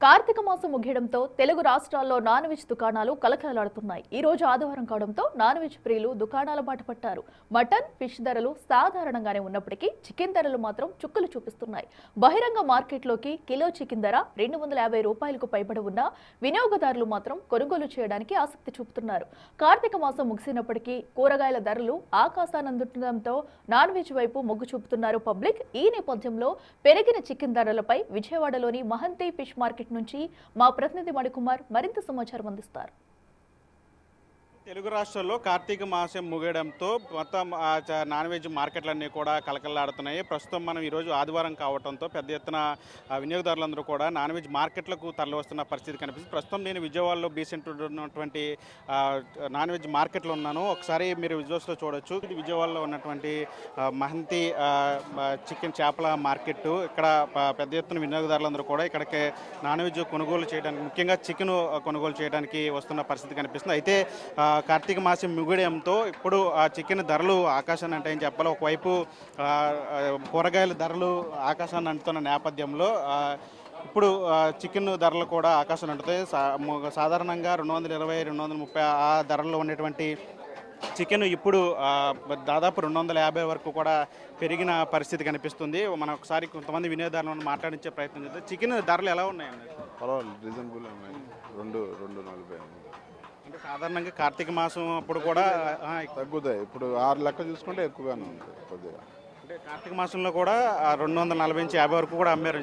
కార్తీక మాసం ముగియడంతో తెలుగు రాష్ట్రాల్లో non veg దుకాణాలు కలకలాడుతున్నాయి. ఈ రోజు ఆదివారం కావడంతో నాన్ వెజ్ ప్రియులు దుకాణాల బాట పట్టారు. మటన్, ఫిష్ ధరలు సాధారణంగానే ఉన్నప్పటికీ చికెన్ ధరలు మాత్రం చుక్కలు చూపిస్తున్నాయి. బహిరంగ మార్కెట్లోకి కిలో చికెన్ ధర 250 రూపాయలకు పైబడి ఉన్న వినియోగదారులు మాత్రం కొనుగోలు చేయడానికి ఆసక్తి చూపుతున్నారు. కార్తీక మాసం ముగిసినప్పటికీ కూరగాయల ధరలు ఆకాశానందుతుండటంతో నాన్ వెజ్ వైపు మొగ్గు చూపుతున్నారు పబ్లిక్. ఈ నేపథ్యంలో పెరిగిన చికెన్ ధరలపై విజయవాడలోని మహంతి ఫిష్ మార్కెట్ నుంచి మా ప్రతినిధి మణికుమార్ మరింత సమాచారం అందిస్తారు. తెలుగు రాష్ట్రాల్లో కార్తీక మాసం ముగియడంతో మొత్తం నాన్ వెజ్ మార్కెట్లన్నీ కూడా కలకలాడుతున్నాయి. ప్రస్తుతం మనం ఈరోజు ఆదివారం కావడంతో పెద్ద ఎత్తున వినియోగదారులందరూ కూడా నాన్ వెజ్ మార్కెట్లకు తరలివస్తున్న పరిస్థితి కనిపిస్తుంది. ప్రస్తుతం నేను విజయవాడలో బీసెంట్ ఉన్నటువంటి నాన్ వెజ్ మార్కెట్లో ఉన్నాను. ఒకసారి మీరు విజువల్స్లో చూడొచ్చు. ఇది విజయవాడలో ఉన్నటువంటి మహంతి చికెన్ చేపల మార్కెట్. ఇక్కడ పెద్ద ఎత్తున వినియోగదారులందరూ కూడా ఇక్కడికి నాన్ వెజ్ కొనుగోలు చేయడానికి, ముఖ్యంగా చికెన్ కొనుగోలు చేయడానికి వస్తున్న పరిస్థితి కనిపిస్తుంది. అయితే కార్తీక మాసం ముగియడంతో ఇప్పుడు చికెన్ ధరలు ఆకాశాన్ని అంటాయని చెప్పాలి. ఒకవైపు కూరగాయల ధరలు ఆకాశాన్ని అంటున్న నేపథ్యంలో ఇప్పుడు చికెన్ ధరలు కూడా ఆకాశాన్ని అంటుతాయి. సాధారణంగా 220, 230 ఆ ధరల్లో ఉండేటువంటి చికెన్ ఇప్పుడు దాదాపు 250 వరకు కూడా పెరిగిన పరిస్థితి కనిపిస్తుంది. మనం ఒకసారి కొంతమంది వినియోగదారులను మాట్లాడించే ప్రయత్నం చేద్దాం. చికెన్ ధరలు ఎలా ఉన్నాయండి? పర్వాలేదు, రీజనబుల్ ఉన్నాయి. 240 అంటే సాధారణంగా కార్తీక మాసం అప్పుడు కూడా తగ్గుతాయి. ఇప్పుడు 6 లెక్క చూసుకుంటే ఎక్కువగానే ఉంది కొద్దిగా. అంటే కార్తీక మాసంలో కూడా 240 నుంచి 50 వరకు కూడా అమ్మారు.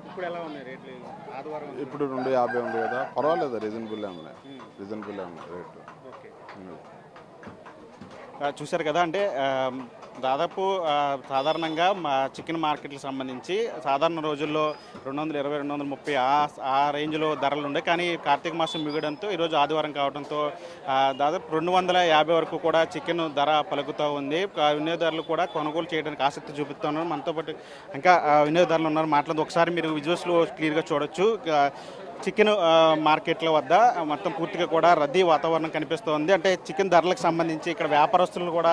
ఇప్పుడు ఎలా ఉన్నాయి రేట్లు? ఆదివారం ఇప్పుడు 250 ఉంది కదా, పర్వాలేదు, రీజనబుల్ ఉన్నాయి రేటు. చూశారు కదా, అంటే దాదాపు సాధారణంగా చికెన్ మార్కెట్లకు సంబంధించి సాధారణ రోజుల్లో 220, 230 ఆ రేంజ్లో ధరలు ఉండే. కానీ కార్తీక మాసం మిగడంతో ఈరోజు ఆదివారం కావడంతో దాదాపు 250 వరకు కూడా చికెన్ ధర పలుకుతూ ఉంది. వినియోగదారులు కూడా కొనుగోలు చేయడానికి ఆసక్తి చూపుతున్నారు. మనతో పాటు ఇంకా వినియోగదారులు ఉన్నారు, మాట్లాడుతూ ఒకసారి మీరు విజువల్స్లో క్లియర్గా చూడొచ్చు. చికెన్ మార్కెట్ల వద్ద మొత్తం పూర్తిగా కూడా రద్దీ వాతావరణం కనిపిస్తోంది. అంటే చికెన్ ధరలకు సంబంధించి ఇక్కడ వ్యాపారస్తులను కూడా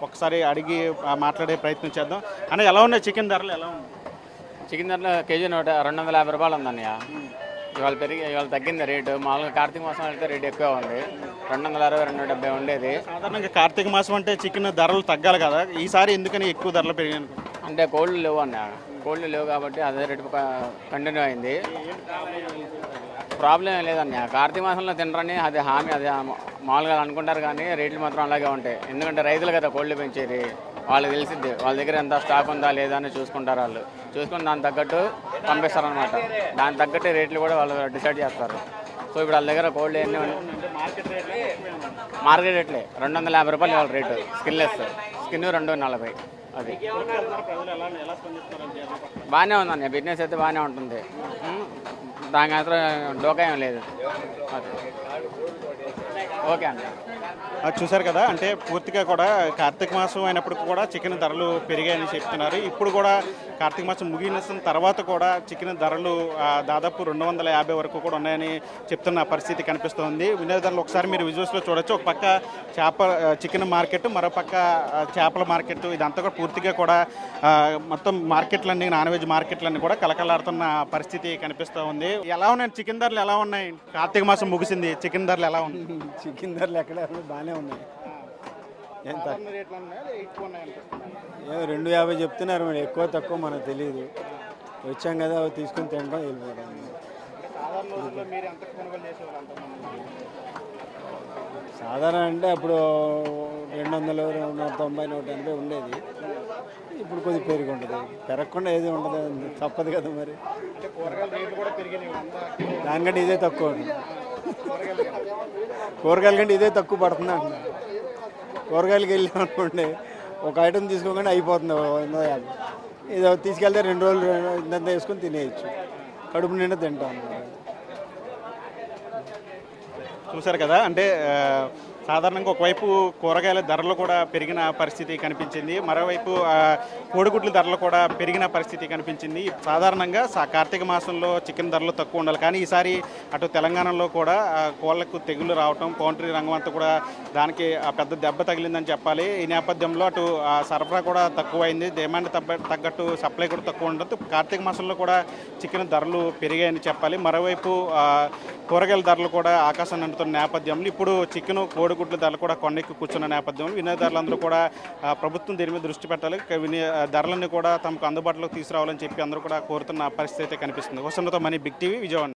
ఒకసారి అడిగి మాట్లాడే ప్రయత్నం చేద్దాం. అంటే ఎలా ఉన్నాయి చికెన్ ధరలు? ఎలా ఉన్నాయి చికెన్ ధరలు? కేజీ 250 రూపాయలు ఉందన్నయ్య. ఇవాళ తగ్గింది రేటు. మామూలుగా కార్తీక మాసం అయితే రేటు ఎక్కువ ఉంది. 260, 270 ఉండేది. సాధారణంగా కార్తీక మాసం అంటే చికెన్ ధరలు తగ్గాలి కదా, ఈసారి ఎందుకని ఎక్కువ ధరలు పెరిగాయి? అంటే కోళ్ళు లేవు అన్నయ్య, కోళ్ళు లేవు కాబట్టి అదే రేటు కంటిన్యూ అయింది. ప్రాబ్లం ఏం లేదన్నయ్య. కార్తీక మాసంలో తినరని అది హామీ, అది మామూలుగా అనుకుంటారు కానీ రేట్లు మాత్రం అలాగే ఉంటాయి. ఎందుకంటే రైతులు కదా కోళ్ళు పెంచేది, వాళ్ళకి తెలిసిద్ది వాళ్ళ దగ్గర ఎంత స్టాక్ ఉందా లేదా అని చూసుకుంటారు. వాళ్ళు చూసుకుని దానికి తగ్గట్టు పంపిస్తారనమాట. దానికి తగ్గట్టు రేట్లు కూడా వాళ్ళు డిసైడ్ చేస్తారు. సో ఇప్పుడు వాళ్ళ దగ్గర కోళ్ళు ఎన్ని మార్కెట్ రేట్లే 250 రూపాయలు వాళ్ళ రేటు. స్కిన్ 240. అది బాగానే ఉందన్న, బిజినెస్ అయితే బాగానే ఉంటుంది. దానికి మాత్రం డోకా ఏం లేదు. ఓకే అన్న. చూశారు కదా, అంటే పూర్తిగా కూడా కార్తీక మాసం అయినప్పుడు కూడా చికెన్ ధరలు పెరిగాయని చెప్తున్నారు. ఇప్పుడు కూడా కార్తీక మాసం ముగిన తర్వాత కూడా చికెన్ ధరలు దాదాపు 250 వరకు కూడా ఉన్నాయని చెప్తున్న పరిస్థితి కనిపిస్తోంది. వినియోగదారులు ఒకసారి మీరు విజువల్స్లో చూడొచ్చు. ఒక పక్క చికెన్ మార్కెట్, మరో పక్క చేపల మార్కెట్, ఇదంతా కూడా పూర్తిగా కూడా మొత్తం మార్కెట్లన్నీ, నాన్ వెజ్ మార్కెట్లన్నీ కూడా కలకలాడుతున్న పరిస్థితి కనిపిస్తూ ఉంది. ఎలా ఉన్నాయి చికెన్ ధరలు? ఎలా ఉన్నాయి? కార్తీక మాసం ముగిసింది, చికెన్ ధరలు ఎలా ఉన్నాయి? చికెన్ ధరలు ఎక్కడ బాగానే ఉన్నాయి. ఎంత 250 చెప్తున్నారు మరి, ఎక్కువ తక్కువ మనకు తెలియదు. వచ్చాం కదా తీసుకుని తినడం వెళ్ళిపోవడం. సాధారణ అంటే అప్పుడు 200, 190, 180 ఉండేది. ఇప్పుడు కొద్దిగా పెరిగి ఉంటుంది. పెరగకుండా ఏది ఉండదు, తప్పదు కదా మరి. దానికంటే ఇదే తక్కువ ఉంటుంది. కూరగాయల కంటే ఇదే తక్కువ పడుతుంది అంటున్నారు. కూరగాయలకి వెళ్ళామనుకోండి, ఒక ఐటమ్ తీసుకోకుండా అయిపోతుంది 150. ఇది తీసుకెళ్తే 2 రోజులు ఇంత వేసుకొని తినేయచ్చు, కడుపు నిండా తింటాం. చూశారు కదా, అంటే సాధారణంగా ఒకవైపు కూరగాయల ధరలు కూడా పెరిగిన పరిస్థితి కనిపించింది, మరోవైపు కోడిగుడ్ల ధరలు కూడా పెరిగిన పరిస్థితి కనిపించింది. సాధారణంగా కార్తీక మాసంలో చికెన్ ధరలు తక్కువ ఉండాలి, కానీ ఈసారి అటు తెలంగాణలో కూడా కోళ్లకు తెగులు రావటం, పౌల్ట్రీ రంగం అంతా కూడా దానికి పెద్ద దెబ్బ తగిలిందని చెప్పాలి. ఈ నేపథ్యంలో అటు సరఫరా కూడా తక్కువైంది, డిమాండ్ తగ్గట్టు సప్లై కూడా తక్కువ ఉండడంతో కార్తీక మాసంలో కూడా చికెన్ ధరలు పెరిగాయని చెప్పాలి. మరోవైపు కూరగాయల ధరలు కూడా ఆకాశాన్ని అంటుతున్న నేపథ్యంలో ఇప్పుడు చికెన్ కోడిగుడ్ల ధరలు కూడా కొండెక్కి కూర్చున్న నేపథ్యంలో వినియోగదారులందరూ కూడా ప్రభుత్వం దీని మీద దృష్టి పెట్టాలి, ధరలన్నీ కూడా తమకు అందుబాటులోకి తీసుకురావాలని చెప్పి అందరూ కూడా కోరుతున్న పరిస్థితి అయితే కనిపిస్తుంది. వసంతతో మనీ, బిగ్ టీవీ, విజయవాడ.